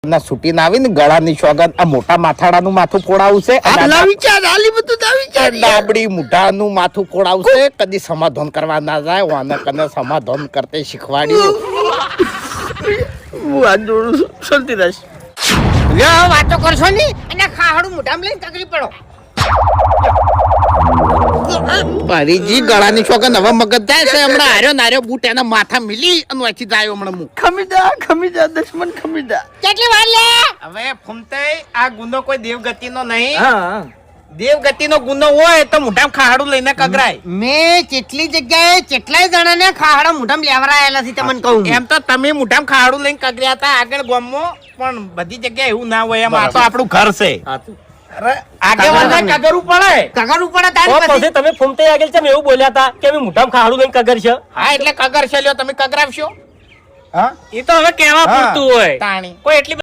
ના છૂટીને આવીને ગળાની સોગંદ આ મોટા માથાડાનું માથું ફોડાવશે ડાબડી મુઢાનું માથું ફોડાવશે કદી સમાધાન કરવા ના જાય વાને કને સમાધાન કરતે શીખવાડ્યું હું હાથ જોડું છું શાંતિદાસ વાતો કરશો ની અને ખાહડું મોઢામાં લઈને તકલીફ પડો પરીજી ગળાની સોગંદ હવે મગજ જાય છે હમણાં હાર્યો નાર્યો બૂટ એના માથા મિલી અને વાંચી જાય હમણાં હું ખમી જા દુશ્મન ખમી જા કેટલી વાર લે હવે ફૂમતે આ ગુનો કોઈ દેવગતિનો નહીં હા દેવગતિનો ગુનો હોય તો મોઢામાં ખાહડું લઈને કગરાય મેં કેટલી જગ્યાએ કેટલાય જણાને ખાહડા મોઢામાં લેવરાયેલા છે તમને કહું એમ તો તમે મોઢામાં ખાહડું લઈને કગર્યા હતા આગળ ગામમાં પણ બધી જગ્યાએ એવું ના હોય એમ આ તો આપણું ઘર છે આગેવાનને કગરવું પડે કગર ઉપર તારી પછી તમે ફૂમતે આગળ છે એવું બોલ્યા હતા કે અમે મોઢામાં ખાડું લઈને કગર છે હા એટલે કગર છે લ્યો તમે કગરાવશો હા એ તો હવે કહેવા પૂરતું હોય તાણી કોઈ એટલી